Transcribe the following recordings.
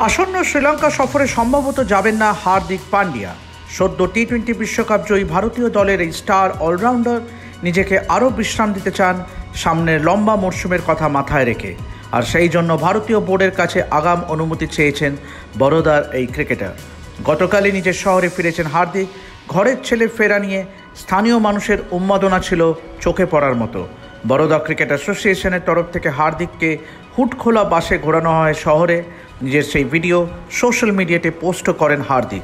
আসন্ন শ্রীলঙ্কা সফরে সম্ভবত যাবেন না হার্দিক পান্ডিয়া। সদ্য টি-20 বিশ্বকাপ জয়ী ভারতীয় দলের এই স্টার অলরাউন্ডার নিজেকে আরও বিশ্রাম দিতে চান সামনের লম্বা মরশুমের কথা মাথায় রেখে, আর সেই জন্য ভারতীয় বোর্ডের কাছে আগাম অনুমতি চেয়েছেন বরোদার এই ক্রিকেটার। গতকালই নিজের শহরে ফিরেছেন হার্দিক। ঘরের ছেলে ফেরা নিয়ে স্থানীয় মানুষের উন্মাদনা ছিল চোখে পড়ার মতো। বরোদা ক্রিকেট অ্যাসোসিয়েশনের তরফ থেকে হার্দিককে হুড খোলা বাসে ঘোরানো হয় শহরে। নিজের সেই ভিডিও সোশ্যাল মিডিয়াতে পোস্ট করেন হার্দিক।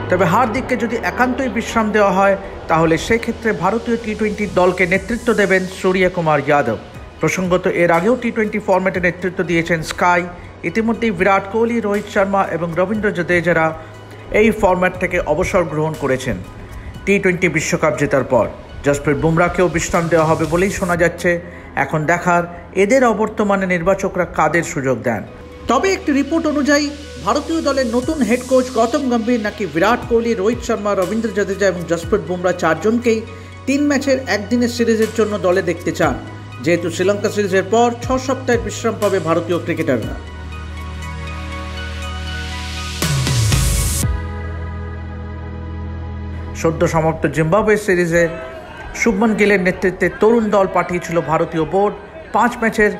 তবে হার্দিককে যদি একান্তই বিশ্রাম দেওয়া হয় তাহলে সেক্ষেত্রে ভারতীয় টি-20 দলকে নেতৃত্ব দেবেন সূর্যকুমার যাদব। প্রসঙ্গত এর আগেও টি-20 ফরম্যাটে নেতৃত্ব দিয়েছেন স্কাই। ইতিমধ্যেই বিরাট কোহলি, রোহিত শর্মা এবং রবীন্দ্র জাদেজারা এই ফরম্যাট থেকে অবসর গ্রহণ করেছেন টি-20 বিশ্বকাপ জেতার পর। জসপ্রীত বুমরাহকেও বিশ্রাম দেওয়া হবে বলেই শোনা যাচ্ছে। এখন দেখার এদের অবর্তমানে নির্বাচকরা কাদের সুযোগ দেন। তবে একটি রিপোর্ট অনুযায়ী ভারতীয় দলের নতুন হেড কোচ গৌতম গম্ভীর নাকি বিরাট কোহলি, রোহিত শর্মা, রবীন্দ্র জাদেজা এবং জসপ্রীত বুমরাহ চারজনকেই 3 ম্যাচের একদিনের সিরিজের জন্য দলে দেখতে চান, যেহেতু শ্রীলঙ্কা সিরিজের পর 6 সপ্তাহের বিশ্রাম পাবে ভারতীয় ক্রিকেটাররা। সদ্য সমাপ্ত জিম্বাবুয়ে সিরিজে শুভমন গিলের নেতৃত্বে তরুণ দল পাঠিয়েছিল ভারতীয় বোর্ড। 5 ম্যাচের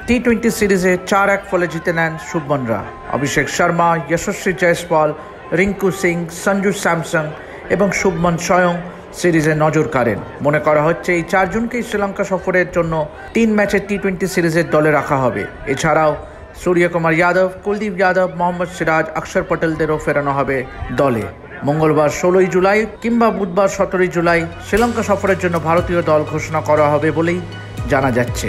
টি-20 সিরিজে 4-1 ফলে জিতে নেন শুভমনরা। অভিষেক শর্মা, যশস্বী জয়সওয়াল, রিঙ্কু সিং, সঞ্জু স্যামসন এবং শুভমন স্বয়ং সিরিজে নজর কাড়েন। মনে করা হচ্ছে এই 4 জনকেই শ্রীলঙ্কা সফরের জন্য 3 ম্যাচের টি-20 সিরিজের দলে রাখা হবে। এছাড়াও সূর্যকুমার যাদব, কুলদীপ যাদব, মোহাম্মদ সিরাজ, অক্ষর পটেলদেরও ফেরানো হবে দলে। মঙ্গলবার 16 জুলাই কিংবা বুধবার 17 জুলাই শ্রীলঙ্কা সফরের জন্য ভারতীয় দল ঘোষণা করা হবে বলেই জানা যাচ্ছে।